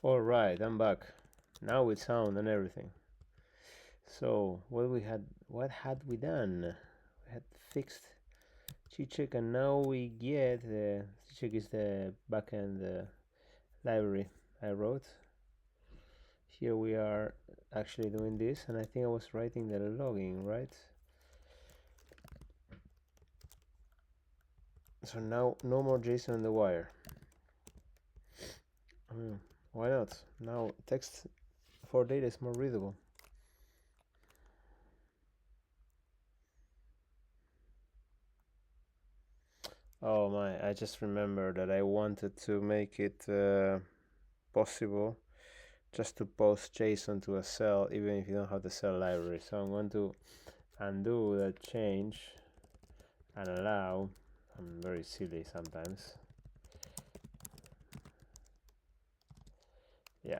All right, I'm back now with sound and everything. So what had we done? We had fixed cicek, and now we get cicek is the backend library I wrote. Here we are actually doing this, and I think I was writing the logging, right? So now no more JSON on the wire. Why not? Now text for data is more readable. Oh my, I just remembered that I wanted to make it possible just to post JSON to a cell even if you don't have the cell library. So I'm going to undo that change and allow. I'm very silly sometimes. Yeah.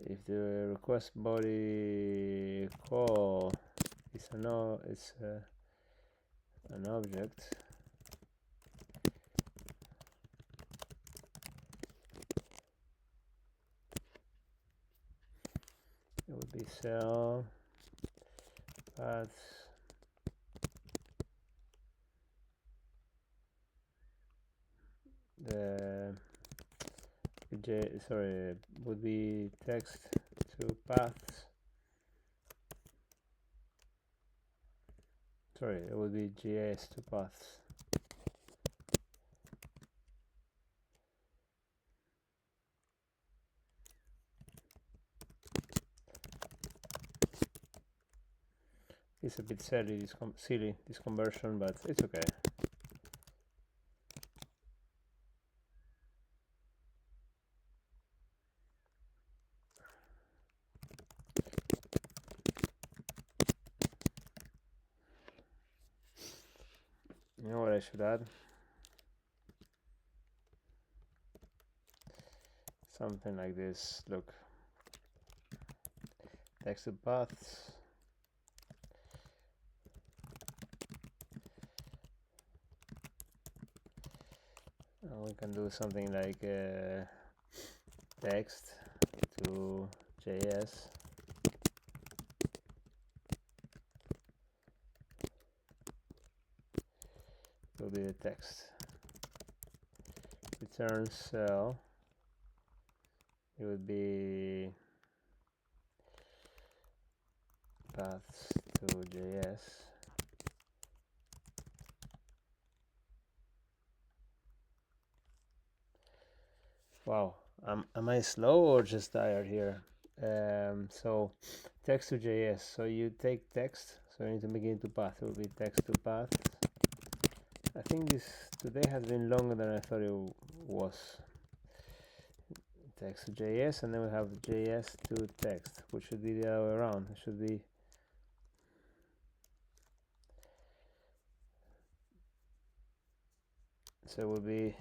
If the request body call is an object, it would be cell paths the would be text to paths. Sorry, it would be JS to paths. It's a bit silly this conversion, but it's okay. You know what I should add? Something like this. Look, text to paths. We can do something like text to JS. Will be the text. Return cell. It would be paths to JS. Wow, am I slow or just tired here? So text to JS. So you take text. So you need to make it into path. It will be text to path. I think this today has been longer than I thought it was. Text to JS, and then we have JS to text, which should be the other way around. It should be so it will be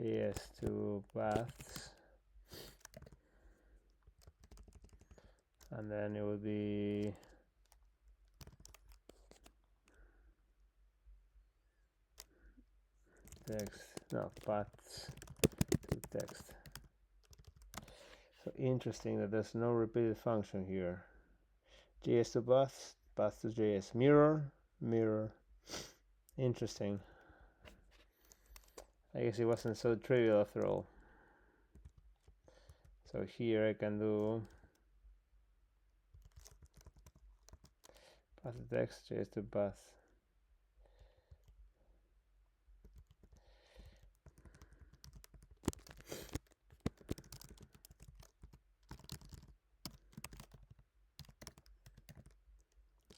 JS to paths, and then it will be paths to text. So interesting that there's no repeated function here. JS to paths, path to JS, mirror. Interesting. I guess it wasn't so trivial after all. So here I can do path to text, JS to path.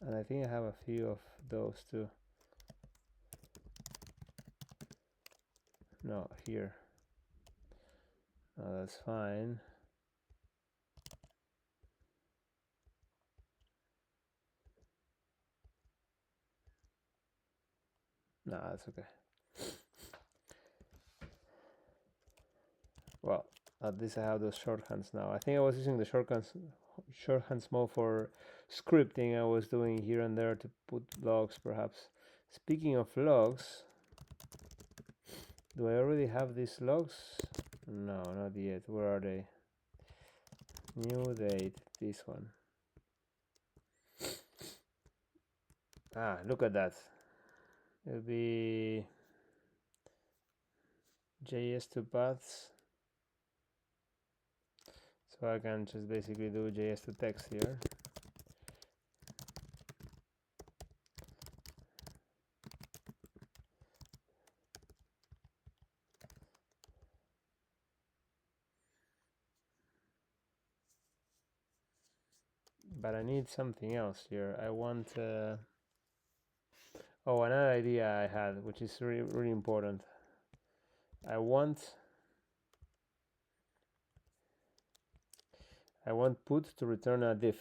And I think I have a few of those too. No, here. No, that's fine. No, that's okay. Well, at least I have those shorthands now. I think I was using the shorthands more for scripting. I was doing here and there to put logs, perhaps. Speaking of logs, do I already have these logs? No, not yet. Where are they? New date, this one. Ah, look at that. It'll be JS2paths. So I can just basically do JS2text here. But I need something else here. I want oh, another idea I had, which is really important. I want put to return a diff.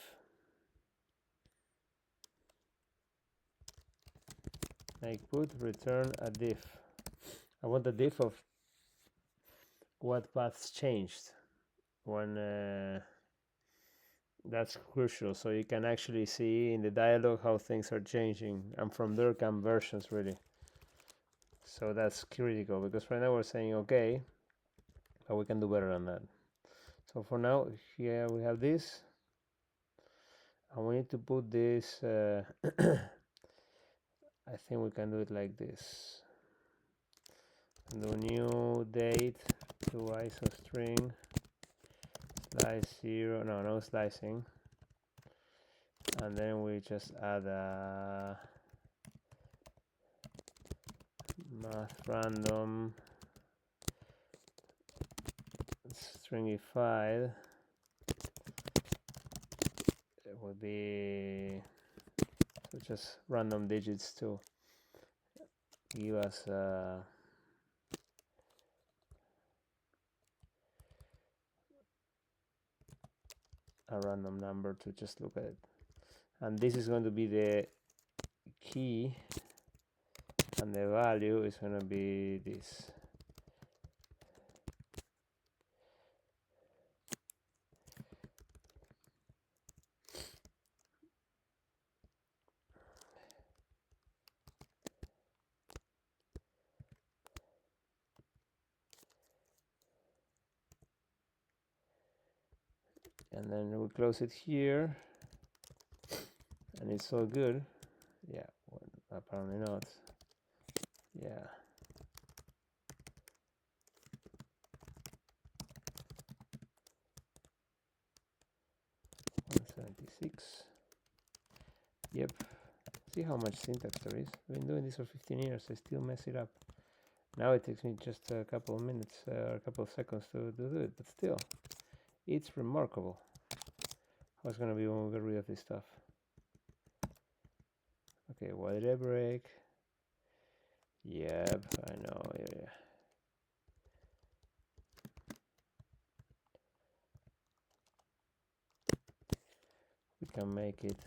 Like put return a diff. I want the diff of what paths changed when that's crucial, so you can actually see in the dialog how things are changing, and from there come versions really. So that's critical, because right now we're saying okay, but we can do better than that. So for now, here we have this, and we need to put this I think we can do it like this. Do new date to iso string slice 0, no slicing, and then we just add a math random stringified. It would be so just random digits to give us a random number to just look at it. And this is going to be the key, and the value is going to be this. And then we close it here, and it's all good. Yeah, well, apparently not. Yeah. $176. Yep. See how much syntax there is? I've been doing this for 15 years. I still mess it up. Now it takes me just a couple of minutes or a couple of seconds to do it, but still, it's remarkable how it's gonna be when we get rid of this stuff. Okay, why did I break? Yep, I know. Yeah. We can make it.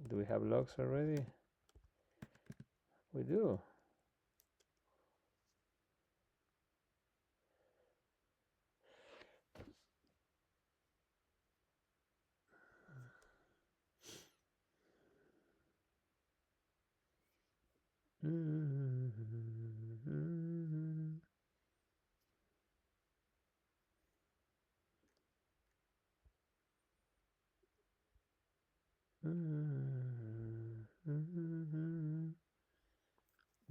Do we have logs already? We do.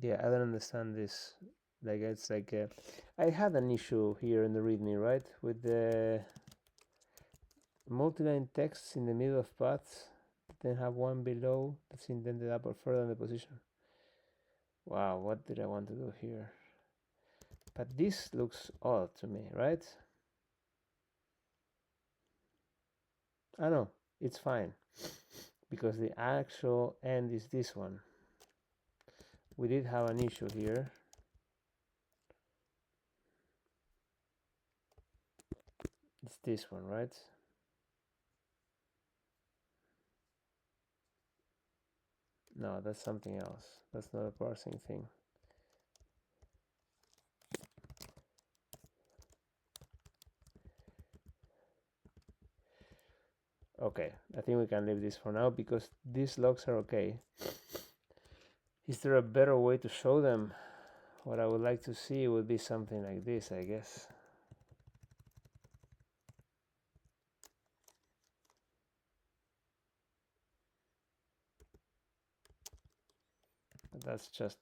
Yeah, I don't understand this. Like it's like I had an issue here in the README, right, with the multi-line texts in the middle of paths, then have one below that's indented up or further in the position. Wow, what did I want to do here? But this looks odd to me, right? I know, it's fine, because the actual end is this one. We did have an issue here. It's this one, right? No, that's something else. That's not a parsing thing. Okay, I think we can leave this for now because these logs are okay. Is there a better way to show them? What I would like to see would be something like this, I guess. But that's just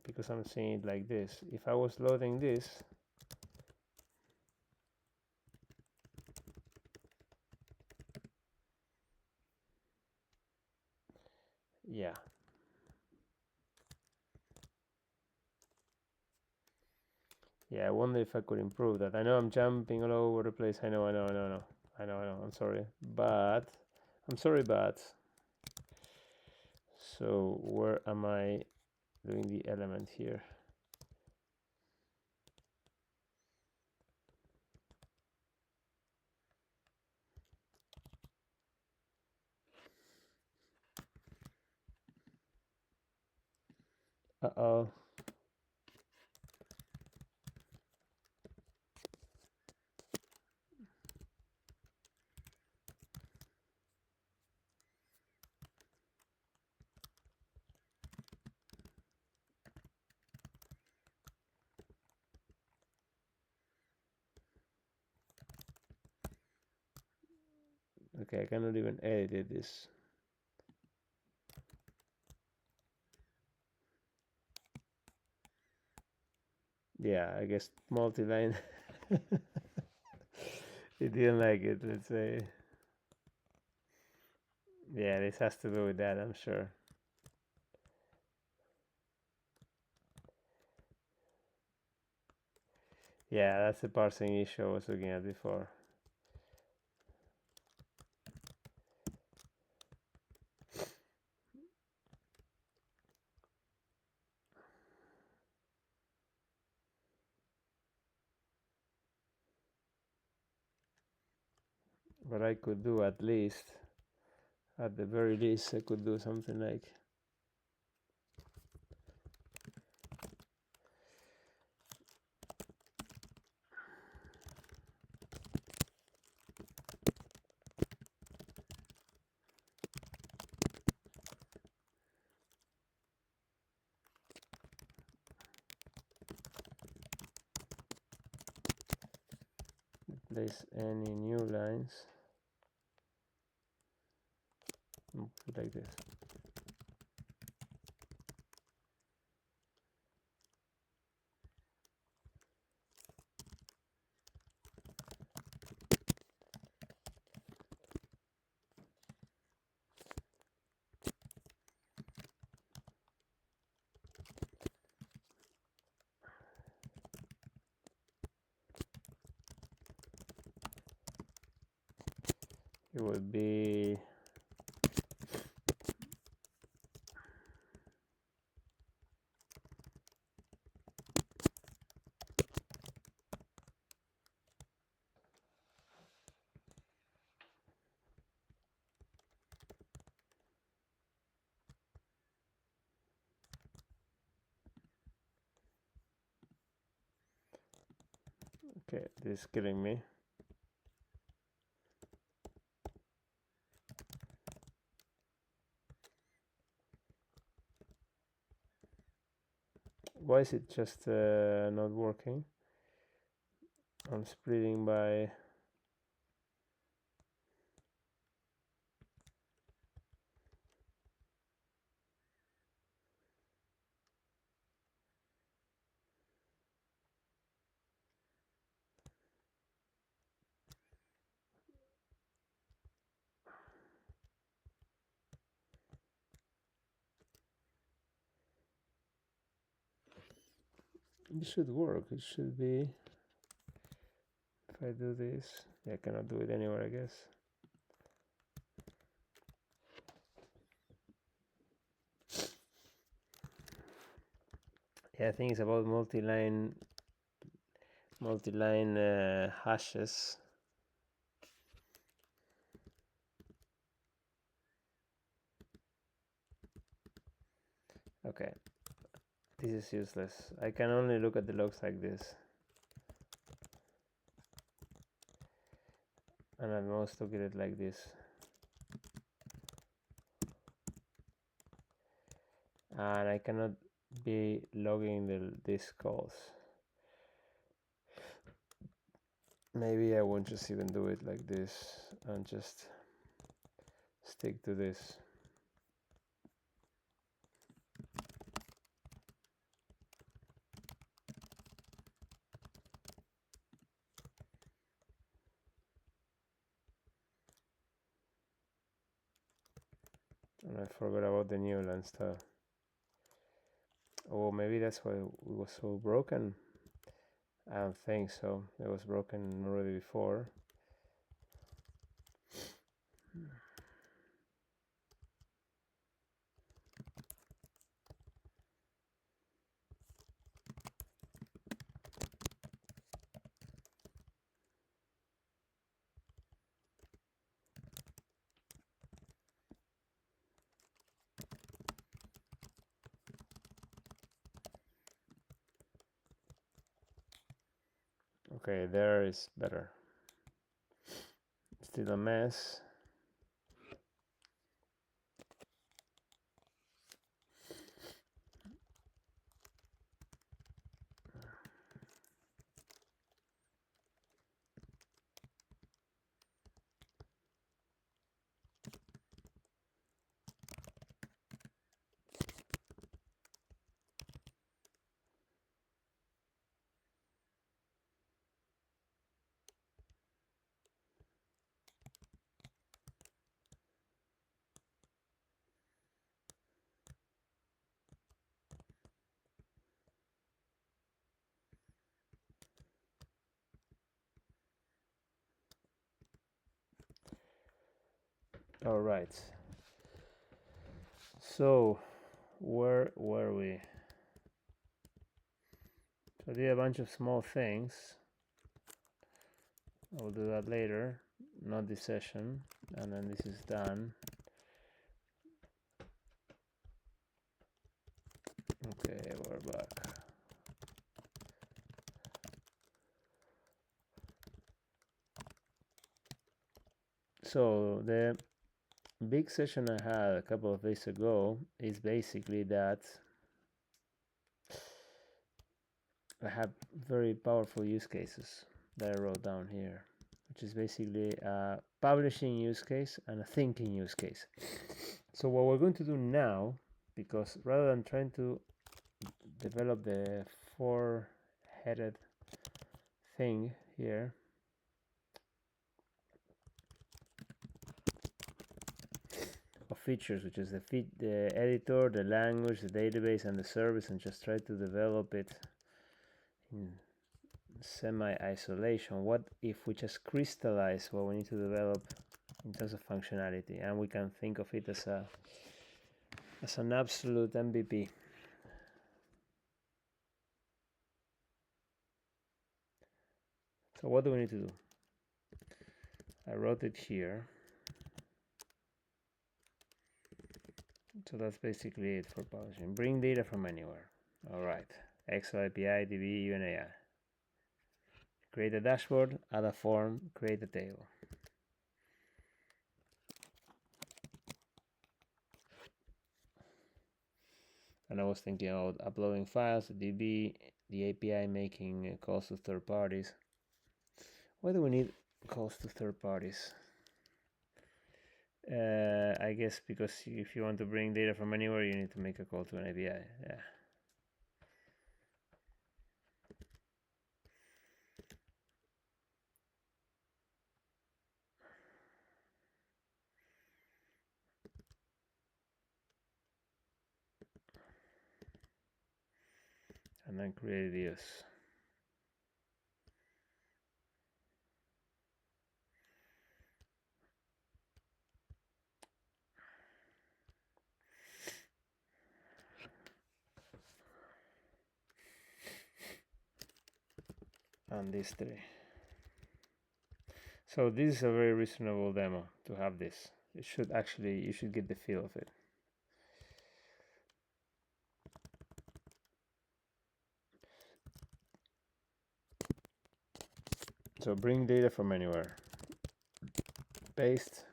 because I'm seeing it like this. If I was loading this, yeah. Yeah, I wonder if I could improve that. I know I'm jumping all over the place. I know. I'm sorry, but so where am I doing the element here? Uh-oh. Okay, I cannot even edit this. Yeah, I guess multi-line. It didn't like it, let's say. Yeah, this has to do with that, I'm sure. Yeah, that's the parsing issue I was looking at before. But I could do at the very least, I could do something like place any new lines. Put like this. It would be okay, this is killing me. Why is it just not working? I'm splitting by it should work. It should be, if I do this, yeah, I cannot do it anywhere, I guess. Yeah, I think it's about multi-line multi-line hashes. Okay, this is useless. I can only look at the logs like this, and at most look at it like this. And I cannot be logging these calls. Maybe I won't just even do it like this and just stick to this. And I forgot about the new line stuff. Oh, maybe that's why it was so broken. I don't think so. It was broken already before. Okay, there is better. Still a mess. All right. So, where were we? So I did a bunch of small things. I'll do that later, not this session. And then this is done. Okay, we're back. So the big session I had a couple of days ago is basically that I have very powerful use cases that I wrote down here, which is basically a publishing use case and a thinking use case. So what we're going to do now, because rather than trying to develop the four-headed thing here, of features, which is the editor, the language, the database, and the service, and just try to develop it in semi-isolation. What if we just crystallize what we need to develop in terms of functionality, and we can think of it as an absolute MVP? So what do we need to do? I wrote it here. So that's basically it for publishing. Bring data from anywhere. All right. Excel API, DB, even AI. Create a dashboard, add a form, create a table. And I was thinking about uploading files to DB, the API making calls to third parties. Why do we need calls to third parties? I guess because if you want to bring data from anywhere, you need to make a call to an API. Yeah. And then create views. and these three. So this is a very reasonable demo to have this. It should actually, you should get the feel of it. So bring data from anywhere. Paste.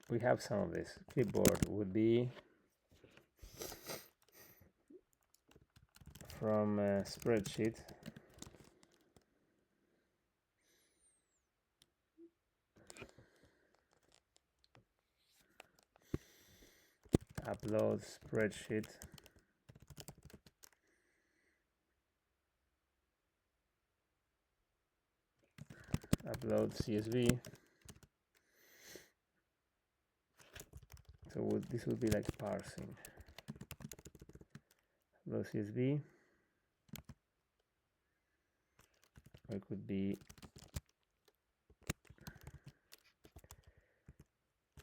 We have some of this. Clipboard would be from a spreadsheet. Upload spreadsheet. Upload CSV. So this would be like parsing. Upload CSV. Or it could be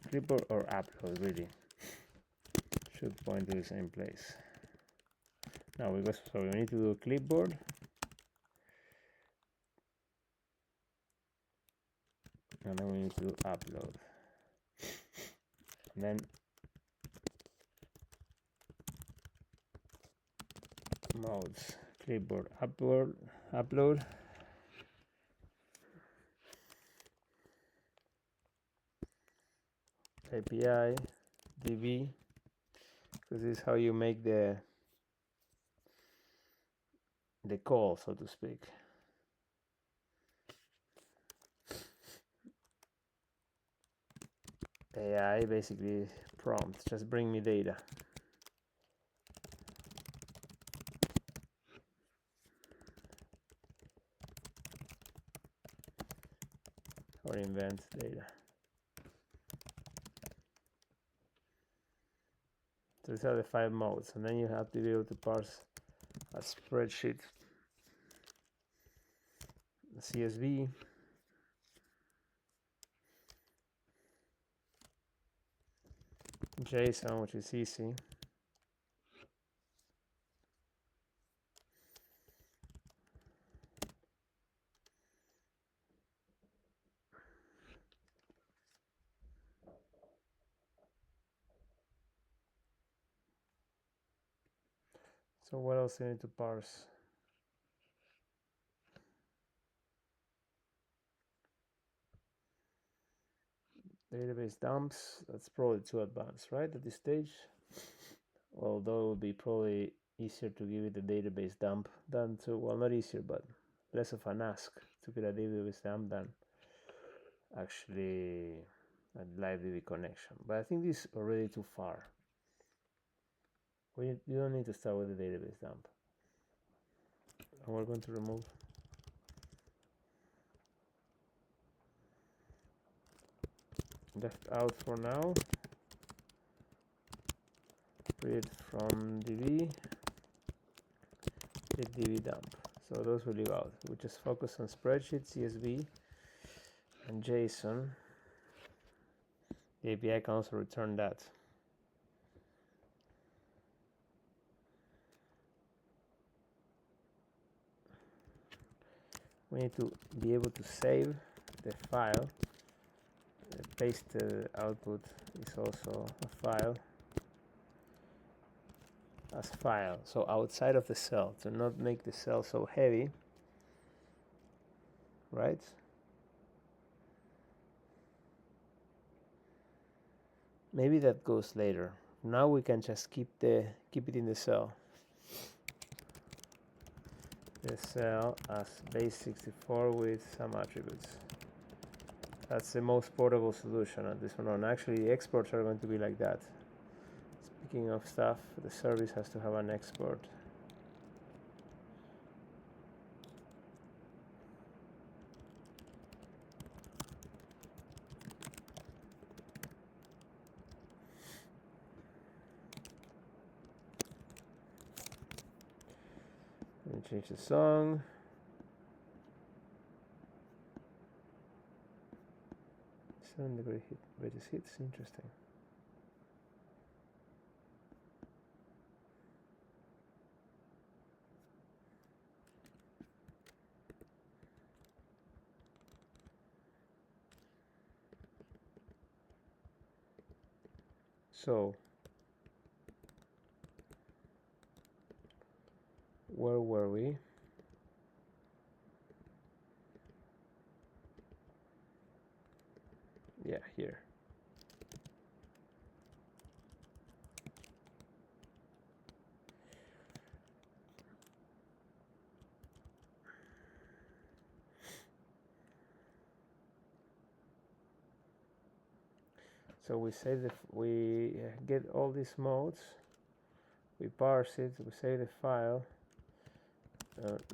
clipboard or upload, really. Should point to the same place. Now we need to do a clipboard. And then we need to do upload. And then modes, clipboard, upload. API, DB, because this is how you make the call, so to speak. AI basically prompt, just bring me data. Or invent data. So these are the 5 modes, and then you have to be able to parse a spreadsheet, a CSV, JSON, which is easy. So what else do you need to parse? Database dumps, that's probably too advanced, right, at this stage? Although it would be probably easier to give it a database dump than to, well, not easier, but less of an ask to get a database dump than actually a live DB connection. But I think this is already too far. You don't need to start with the database dump. And we're going to remove left out for now. Read from DB, get DB dump. So those will leave out. We just focus on spreadsheet, CSV, and JSON. The API can also return that. We need to be able to save the file. The pasted output is also a file. As file, so outside of the cell, to not make the cell so heavy, right? Maybe that goes later. Now we can just keep it in the cell. The cell as base64 with some attributes. That's the most portable solution at this one. Actually, the exports are going to be like that. Speaking of stuff, the service has to have an export. Let me change the song. 7-degree hit, greatest hits, interesting. So where were we? Yeah, here. So we save we get all these modes, we parse it, we save the file.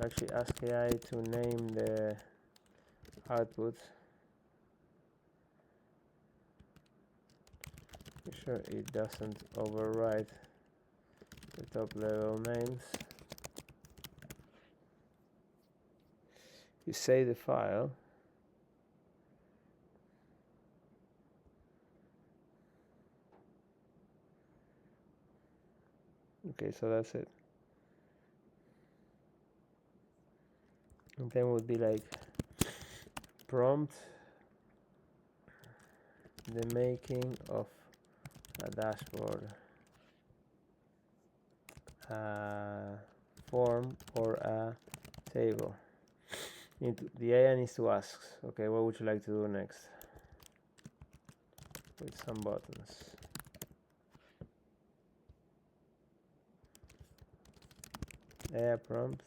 Actually ask AI to name the output. Make sure it doesn't overwrite the top level names. You save the file. Okay, so that's it. And then would be like prompt the making of a dashboard, a form, or a table. The AI needs to ask, okay, what would you like to do next? With some buttons. AI prompt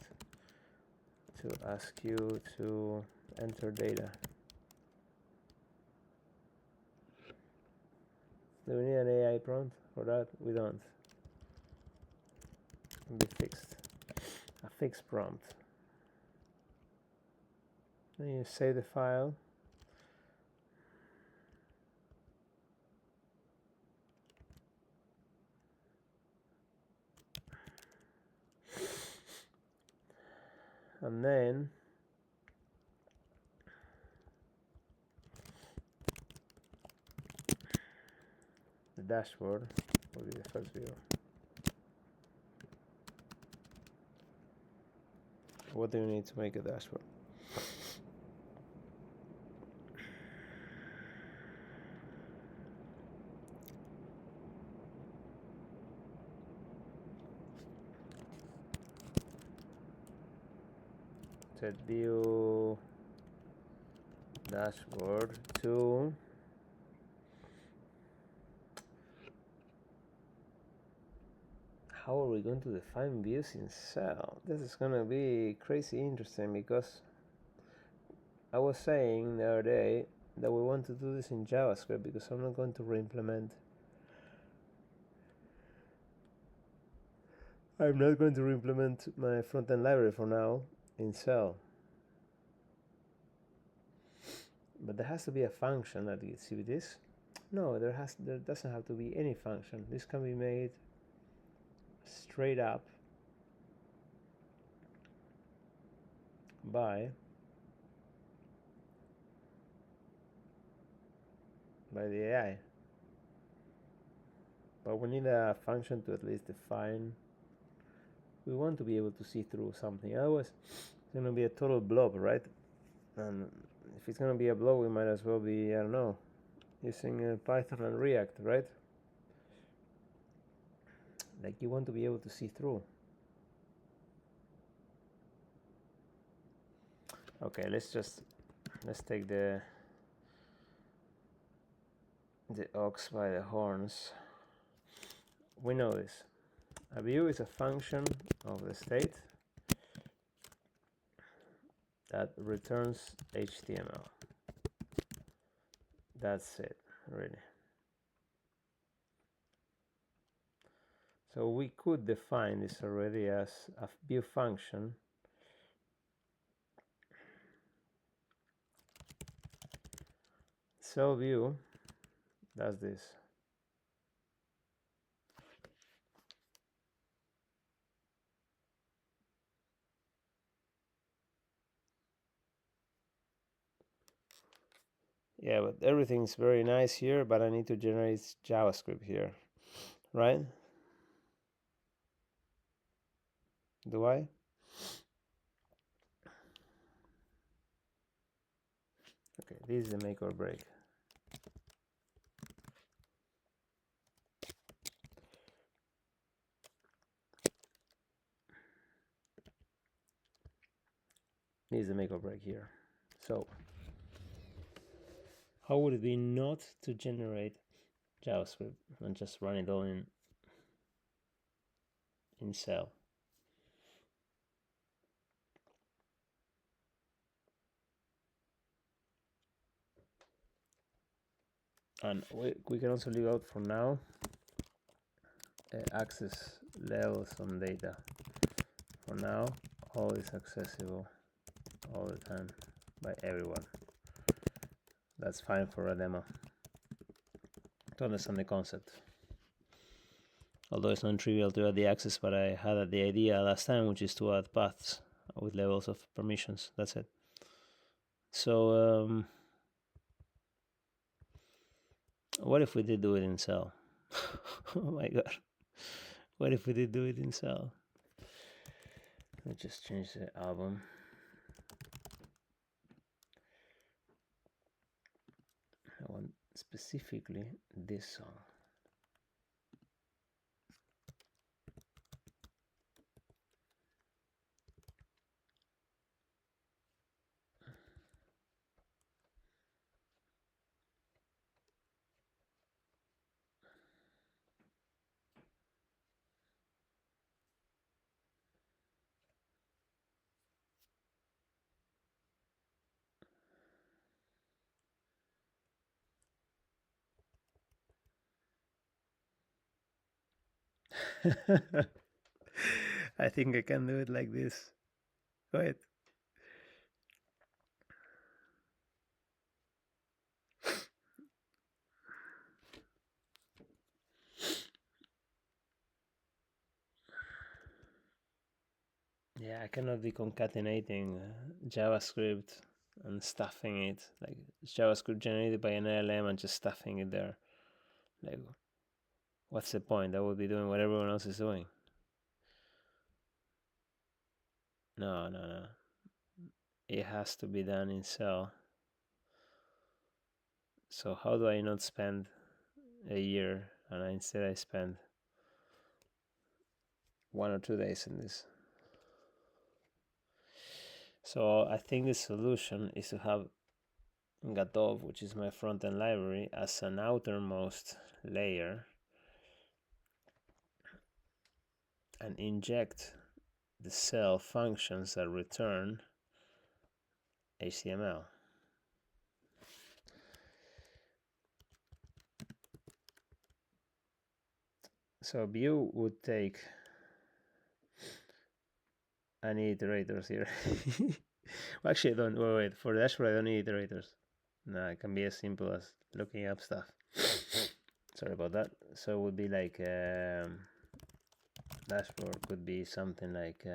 to ask you to enter data. Do we need an AI prompt for that? We don't. It can be fixed. A fixed prompt. Then you save the file. And then the dashboard will be the first view. What do you need to make a dashboard? Set view dashboard to how are we going to define views in cell? This is gonna be crazy interesting, because I was saying the other day that we want to do this in JavaScript, because I'm not going to re-implement. I'm not going to re-implement my frontend library for now in cell. But there has to be a function that gets you this. No, there doesn't have to be any function. This can be made straight up by the AI. But we need a function to at least define. We want to be able to see through something. Otherwise, it's going to be a total blob, right? And if it's going to be a blob, we might as well be, I don't know, using Python and React, right? Like, you want to be able to see through. Okay, let's take the ox by the horns. We know this. A view is a function of the state that returns HTML. That's it, really. So we could define this already as a view function cell view does this. Yeah, but everything's very nice here, but I need to generate JavaScript here, right? Do I? Okay, this is the make or break. is the make or break here. So how would it be not to generate JavaScript and just run it all in cell? And we can also leave out for now access levels on data. For now, all is accessible all the time by everyone. That's fine for a demo to understand the concept. Although it's non-trivial to add the access, but I had the idea last time, which is to add paths with levels of permissions. That's it. So what if we did do it in cell? Oh my god. What if we did do it in cell? Let me just change the album. I want specifically this song. I think I can do it like this. Go ahead. Yeah, I cannot be concatenating JavaScript and stuffing it, like JavaScript generated by an LLM and just stuffing it there. Like, what's the point? I would be doing what everyone else is doing. No. It has to be done in cell. So how do I not spend a year and instead I spend 1 or 2 days in this? So I think the solution is to have Gatov, which is my front-end library, as an outermost layer and inject the cell functions that return HTML. So view would take any iterators here. Well, actually, I don't. Wait. For dashboard, I don't need iterators. No, it can be as simple as looking up stuff. Sorry about that. So it would be like dashboard could be something like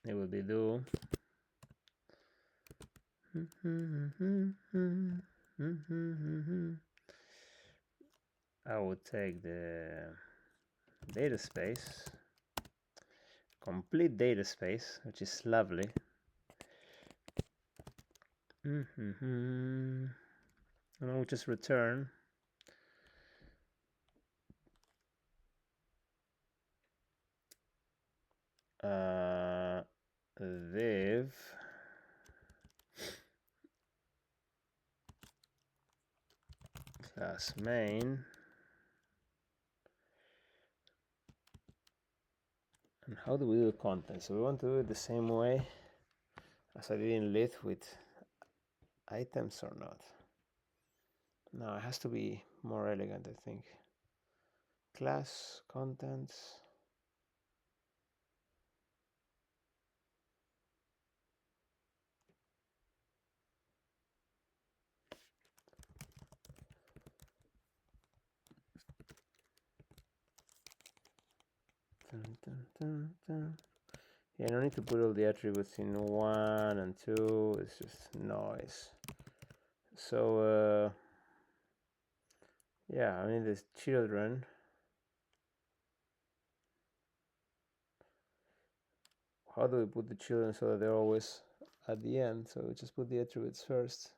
it would be do I would take the data space, complete data space, which is lovely. And I will just return div class main, and how do we do the content? So we want to do it the same way as I did in lit with items or not? No, it has to be more elegant, I think. Class contents. Yeah, no need to put all the attributes in 1 and 2. It's just noise. So yeah, I mean the children. How do we put the children so that they're always at the end? So we just put the attributes first.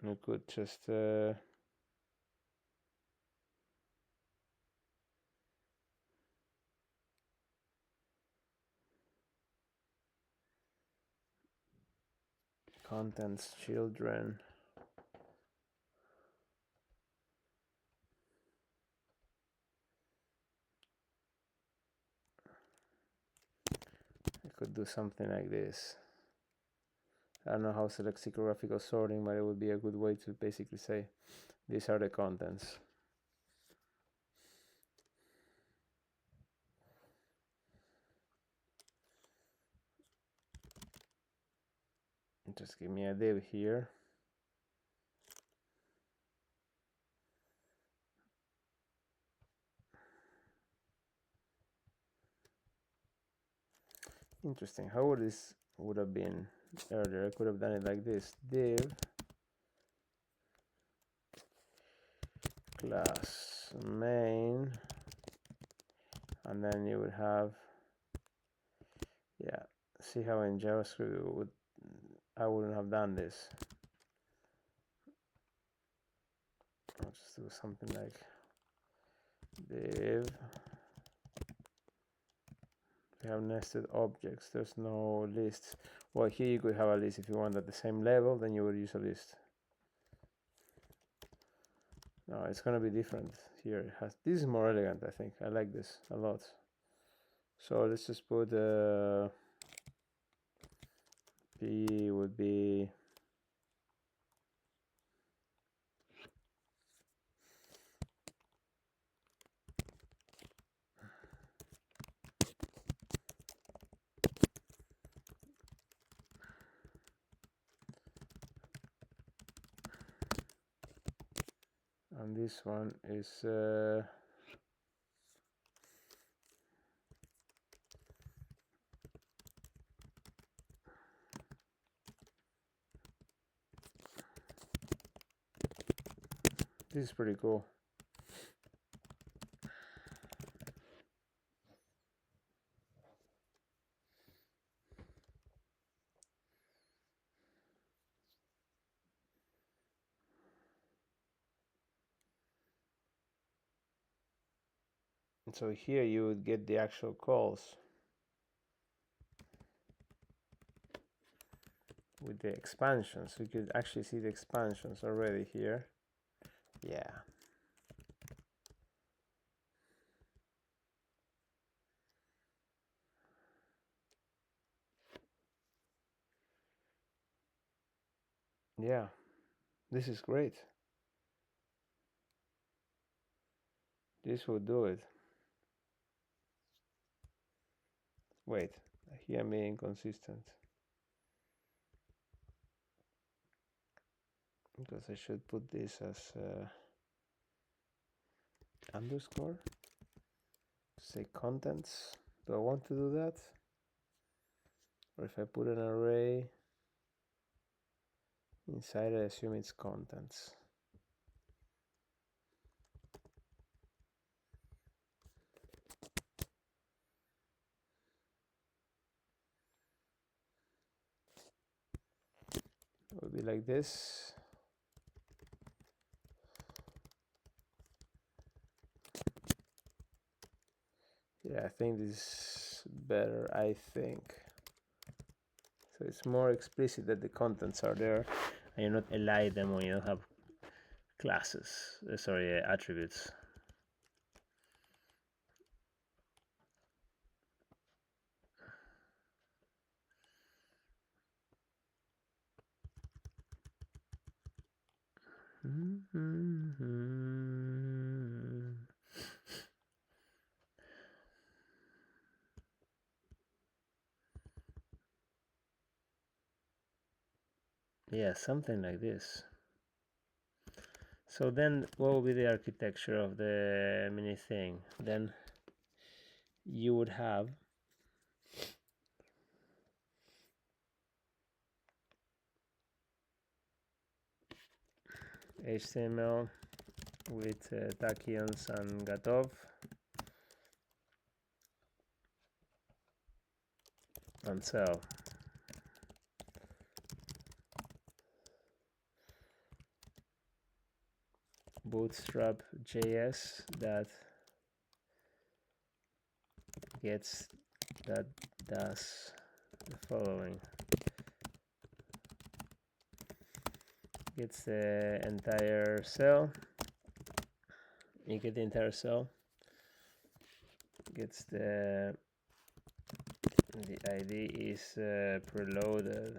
we could just contents children. I could do something like this. I don't know how to select graphical sorting, but it would be a good way to basically say these are the contents. Just give me a div here. Interesting. How would this would have been earlier? I could have done it like this: div class main, and then you would have, yeah. See how in JavaScript I wouldn't have done this. I'll just do something like div. We have nested objects. There's no lists. Well, here you could have a list. If you want at the same level, then you would use a list. No, it's gonna be different here. It has, this is more elegant, I think. I like this a lot. So let's just put P would be and this one is this is pretty cool. And so here you would get the actual calls with the expansions. You could actually see the expansions already here. Yeah. Yeah, this is great. This will do it. Wait, here I'm being inconsistent. Because I should put this as underscore. Say contents. Do I want to do that? Or if I put an array inside, I assume it's contents. It would be like this. Yeah, I think this is better, I think. So it's more explicit that the contents are there and you not elide them when you don't have classes, attributes. Yeah, something like this. So then what will be the architecture of the mini thing? Then you would have HTML with tachyons and gatov, and so bootstrap JS that does the following. Gets the entire cell. You get the entire cell. Gets the ID is preloaded.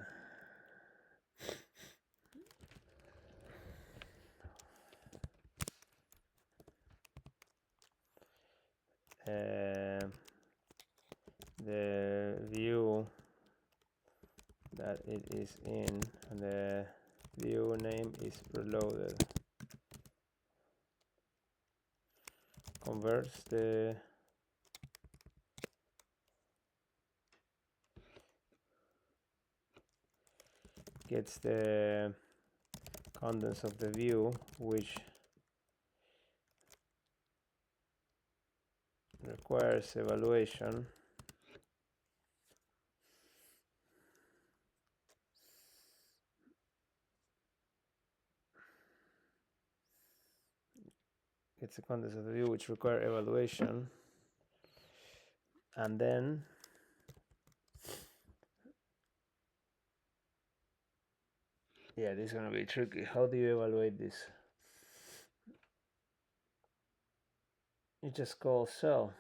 The view that it is in, and the view name is preloaded. Converts the gets the contents of the view, which requires evaluation. Gets the contents of the view which require evaluation, and then yeah, this is gonna be tricky. How do you evaluate this? You just call cell.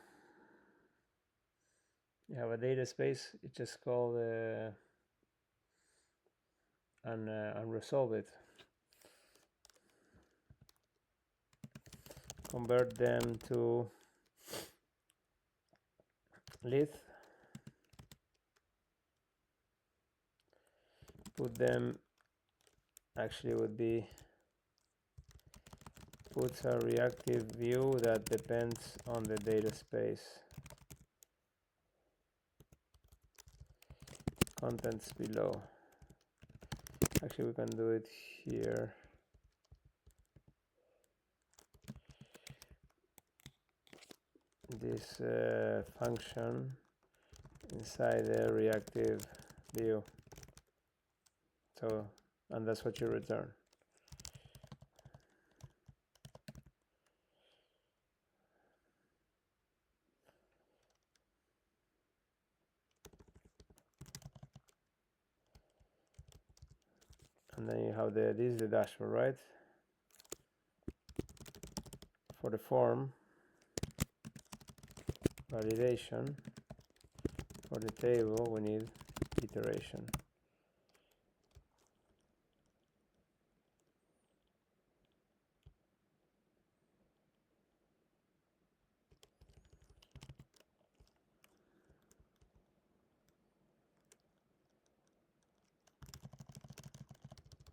You have a data space. You just call the and resolve it. Convert them to lith. Put them. Actually, would be puts a reactive view that depends on the data space. Contents below. Actually, we can do it here. This function inside the reactive view. So, and that's what you return. And then you have this is the dashboard, right? For the form, validation. For the table, we need iteration.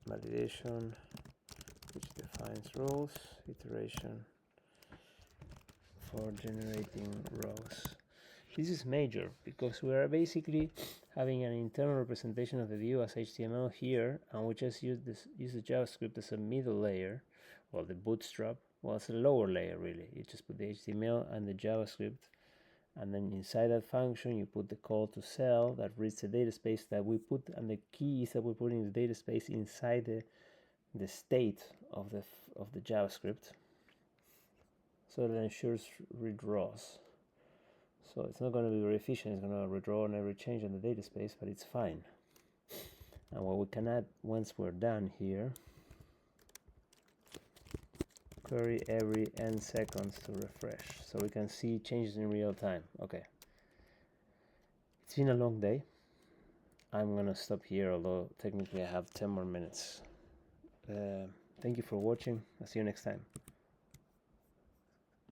Validation, which defines rules, iteration for generating rows. This is major because we are basically having an internal representation of the view as HTML here, and we just use the JavaScript as a middle layer, well, the bootstrap. Well, it's a lower layer really. You just put the HTML and the JavaScript, and then inside that function you put the call to cell that reads the data space that we put, and the keys that we put in the data space inside the state of the JavaScript, so that ensures redraws. So it's not going to be very efficient. It's going to redraw on every change in the data space, but it's fine. And what we can add once we're done here, query every n seconds to refresh, so we can see changes in real time. Okay. It's been a long day. I'm going to stop here, although technically I have 10 more minutes. Thank you for watching. I'll see you next time.